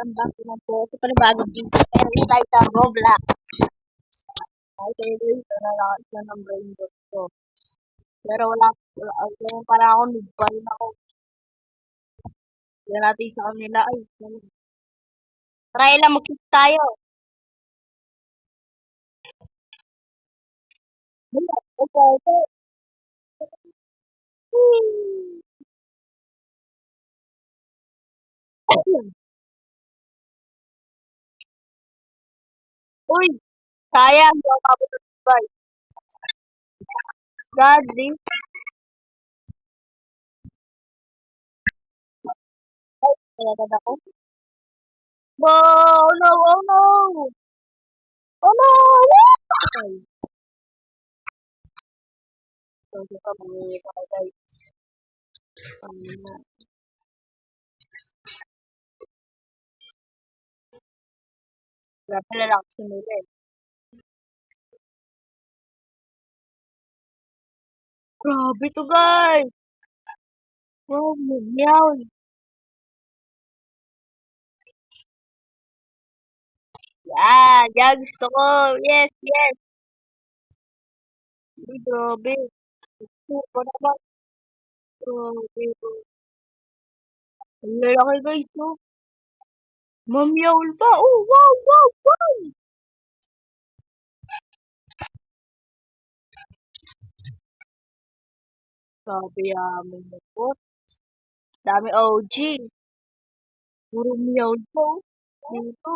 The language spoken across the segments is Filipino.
welcome back naman po sa panibagong video. Meron tayo sa Roblox. Ay, kayo ito na lang isa ng brain rot ko. Pero ganyan para ako, noob pa rin ako. Hindi natin sa kanila, ay, try lang mag-click tayo. Ito. Uy, sayang, hindi ako mabot ng subay. Godly. Ay, kaya ako. Oh no, oh no! Oh no! Ay, ito pa, mangingi pa kayo guys. Grabe na lang kasi nila eh. Grabe to guys! Oh, meow. Yan gusto ko. Yes, yes. Uy, grabe. Gusto naman. Grabe. Ang lalaki guys, no? Mamyawl pa. Oh, wow, wow, wow. Grabe yaman na po. Dami OG. Puro meow po. Dito.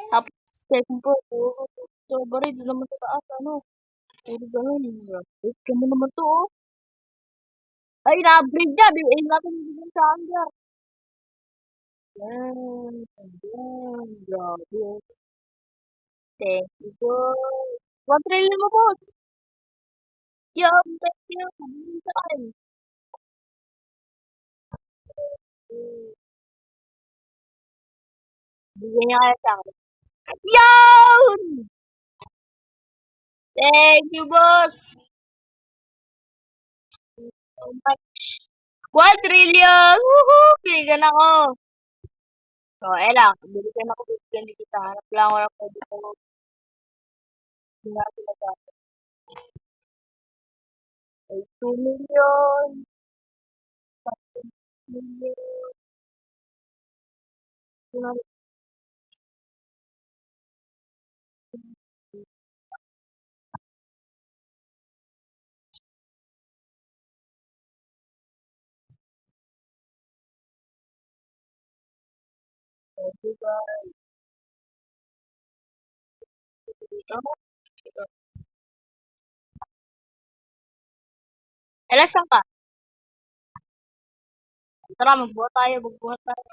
Tapos, second po. Puro strawberry. Doon naman sa taas, ano. Puro ganun. Wait, kamo naman to, oh. Ay, na-upgrade niya. Bilhin natin yung sa hanggar. Yan. Yan. Grabe. Thank you po. 1 trillion mo po. Yung, thank you. Sabihin sa akin. Bigyan niya kaya sa akin. Yun! Thank you, boss. So much. 1 trillion! Woohoo! Bigyan ako. So, lang. Bigyan ako. Bigyan din kita. Hanap lang ako ng pwede ko. Hindi na sila sa akin. Ay, 2 million. 5 million. Thank you, guys. Dito. Dito. Saan ka? Tara, magbuhat tayo. Magbuhat tayo.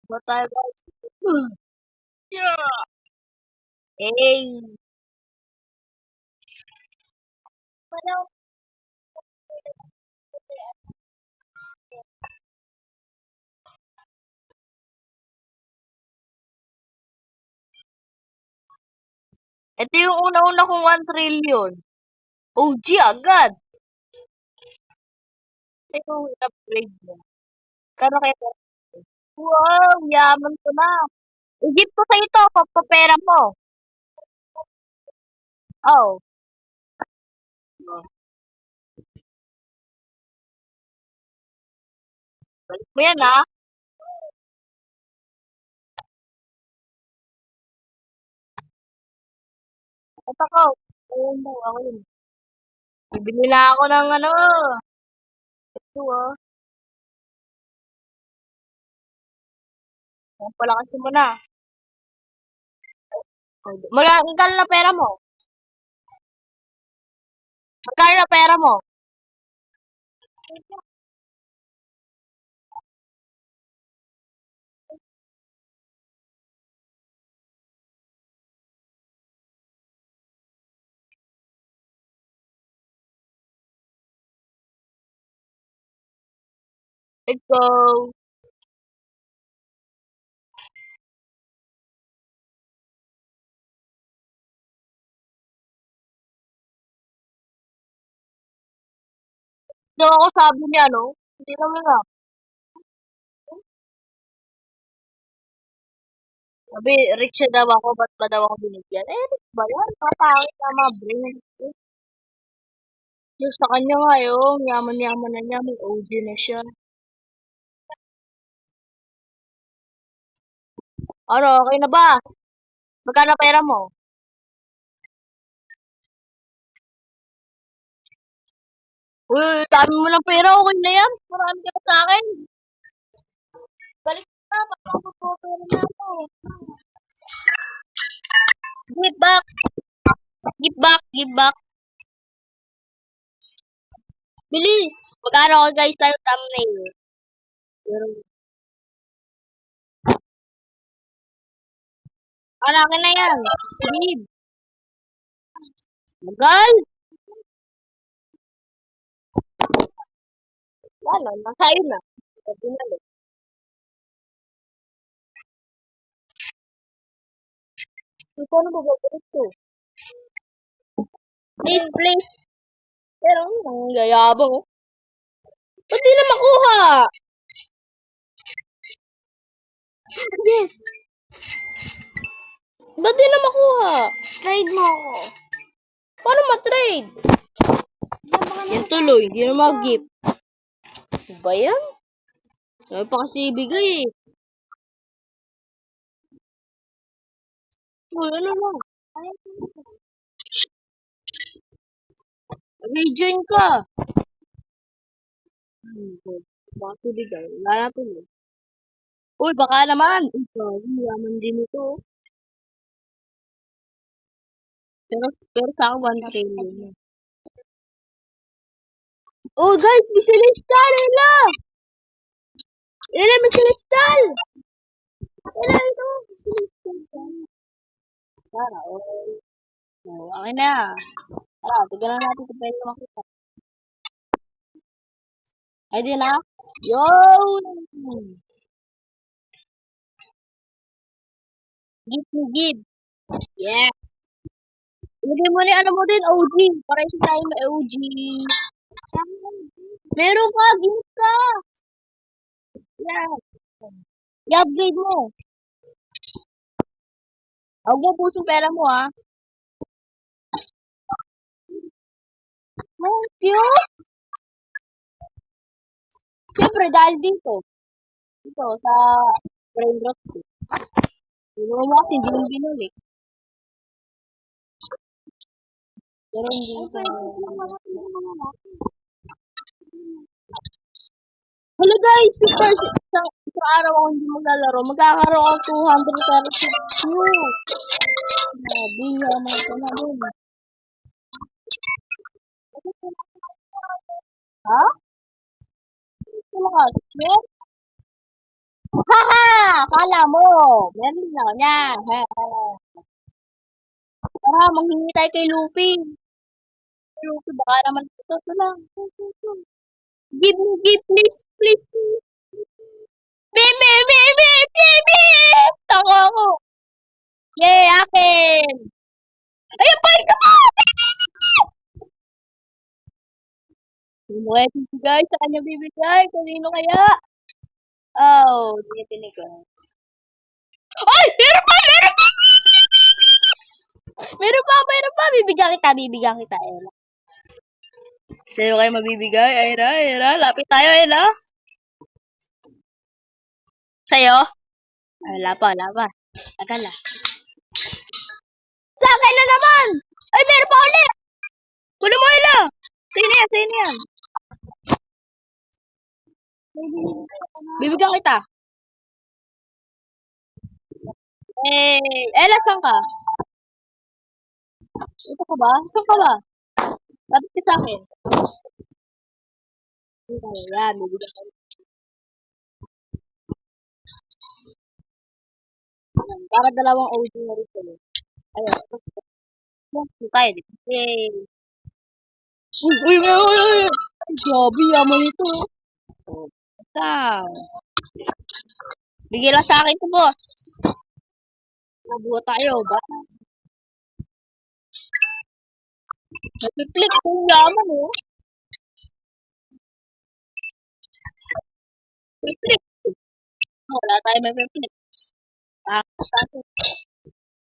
Magbuhat tayo, guys. Yeah! Hey! Hello. Ito yung una-una kong 1 trillion. OG agad. Ito yung upgrade mo. Kano kaya? Wow, yaman ko na. I-give ko sa ito, papapera mo. Oh. Balik mo yan, ha? At ako. Ayun mo, ako yun. Bibili na ako ng ano. Ito, oh. Ang palakasin mo na. Magkano na pera mo? Magkano na pera mo? Let's go. Ito ako sabi niya, no? Hindi naman na. Sabi, rich na daw ako, ba't ba daw ako binigyan? Eh, rich ba yan? Patangit na mga brain. Diyos sa kanya nga, yung yaman-yaman na niya, may OG na siya. Ano, okay na ba? Magkano pera mo? Uy, dami mo ng pera, okay na yan. Marami ka na sa akin. Balik na, magpapapapera na ako. Give back, give back, give back. Bilis! Magkano ako guys tayo thumbnail? Pero, akin na yan. Give. Magal! Wala, nakain na. Sabi na lang. Ito na ba ito? Please, please. Pero, ang gayabang oh. Ba't di na makuha? Yes. Ba't di na makuha? Trade mo ako. Paano ma-trade? Yan tuloy, hindi na mag-gift. Ano ba yan? Ano pa kasi ibigay eh. Uy, ano na? Rejoin ka. Baka tubigay. Wala na tuloy. Uy, baka naman. Uy, sorry, yaman din ito. Pero sa akin, 1 trillion. Oh, guys, may celestial, Ella! Ella, may celestial! Ella, ito, may celestial. Para, oh. Okay na. Tignan na natin kung pwede makita. Ay, di na. Yo! Give me, give. Yeah. Ilagay mo na ano mo din, OG. Para isa tayo na OG. Meron ka, give ka. Yeah. I-upgrade mo. Huwag mo pusong pera mo, ha. Thank you. Siyempre, dahil dito. Dito, sa brain rot ko. Hindi mo kasi hindi mo binuli. Pero hindi ko. Hello guys, isang araw ako hindi maglalaro. Magkakaroon ako 236 view. Grabe, yaman ko na dun. Ha? Sino? Haha! Kala mo! Meron na niya. Tara, manghingi tayo kay Luffy. Luffy, baka naman ito lang. Give me, give, please, please. Bibi! Tako ako. Yay, akin! Ayun pa, isa pa! Hindi mo kaya bibigay, sa kanya bibigay, kanino kaya? Oh, tinipinig ko. Ay! Meron pa! Meron pa! Meron pa! Bibigyan kita, Ella. Sino kayo mabibigay? Ayra, lapit tayo, Ella. Sa'yo? Ay, wala pa. Tagal ah. Sa akin na naman! Ay, meron pa ulit! Kunin mo, Ella! Sino yan? Bibigyan kita. Ella, saan ka? Ito ka ba? Saan ka ba? Lapit ka sa akin. Yan, bibigyan ka. Para dalawang OG na rin sa'yo. Ayun. Tayo, di ba? Yay! Uy! Ay, grabe, yaman ito. Basta. Bigay lang sa akin ito, boss. Nabuha tayo, ba? Nagpiplik kung yaman, oh. Piplik. Wala tayo may piplik. Sa akin,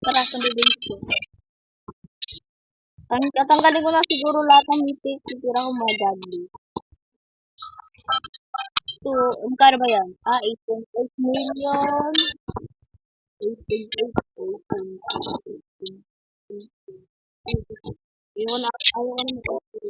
para sa bibig ko. Tatanggalin ko na siguro lahat ng mythic. Titira ko mga godly. So, magkano ba yan? 8.8 million. 8.8. Ayaw na mag-offer.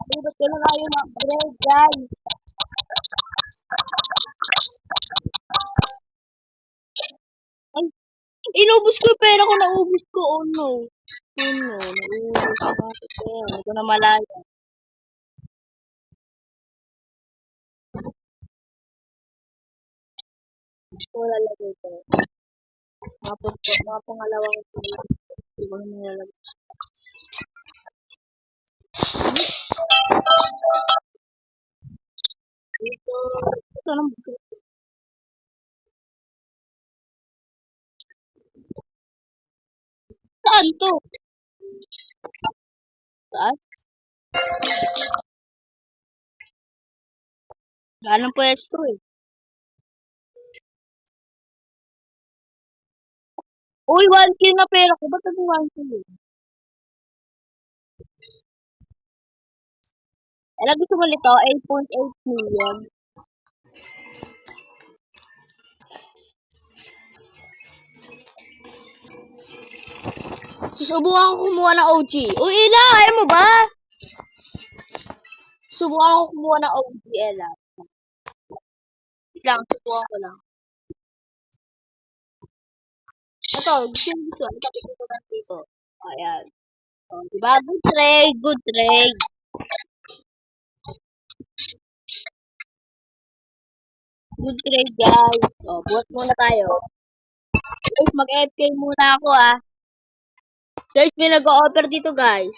Ay, ba't ko lang ayaw mag-upgrade, guys? Ay, inubos ko yung pera ko, naubos ko. Oh no. Oh no, naubos ko yung pera. Hindi ko na malaya. Wala lagay ko. Mga pangalawang hindi ko na nilalagay. Dito. Ito lang. Saan to? Saan? Saan ang pwesto eh? Uy, 1K na pera ko. Ba't naging 1K eh? Alam, gusto mo nito? 8.8 million. Susubukan ko kumuha ng OG. Uy, Ella! Ayaw mo ba? Subukan ko kumuha ng OG, Ella. Wait lang, subukan ko lang. Ito, gusto. Ito, ko lang dito. Ayan. O, diba? Good trade, good trade. Good trade, guys. O, buhat muna tayo. Guys, mag-FK muna ako, ah. Guys, may nag-o-offer dito, guys.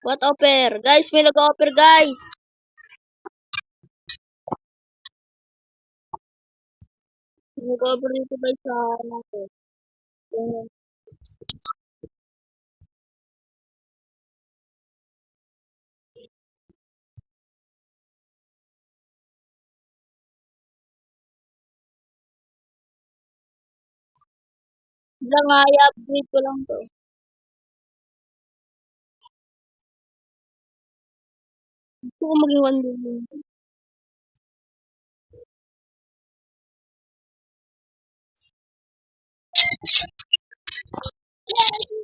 What offer? Guys, may nag-o-offer, guys. May nag-o-offer dito, guys, sa natin. Lang nga, i-upgrade ko lang to. Gusto ko maging 1 million.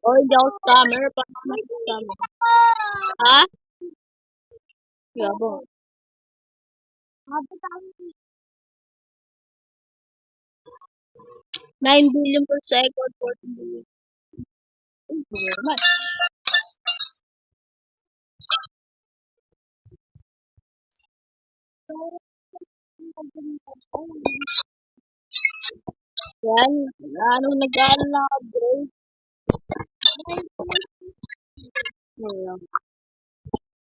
Oh, hindi ako scammer. Paano ako scammer? Ha? Yabo. 9 billion per second, 14 billion. Hindi naman. Yan. Anong nag-aaral na upgrade? Ayan.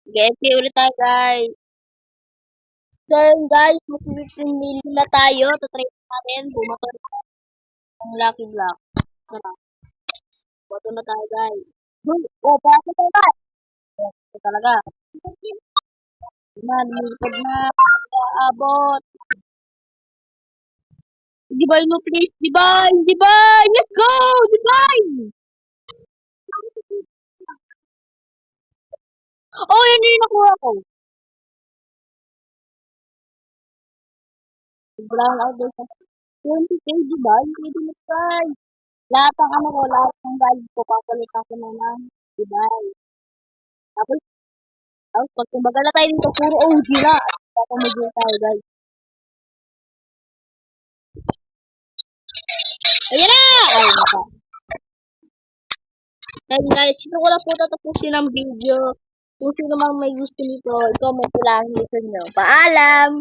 Get ulit tayo, guys. So, yun, guys. Mas 15 million na tayo. Tatrade natin. Bumato na ang lucky block. Tara. Bumato na tayo, guys. Oh, pasok tayo, guys. Ito talaga. Lumipad na. Abot. Divine mo, please. Divine! Divine! Let's go! Divine! Oh, yan yung nakuha ko. Brown out doon sa 20K, Divine. Pwede mo, guys. Lahat ng ano ko, lahat ng value ko, papalitan ko na ng Divine. Tapos pag kumbaga na tayo dito, puro OG na. Papamagin tayo, guys. Ayan na! Ayun na pa. Ayun, guys, sino ko lang po tatapusin ang video. Kung sino mang may gusto nito, i-comment ko lang dito nyo. Paalam!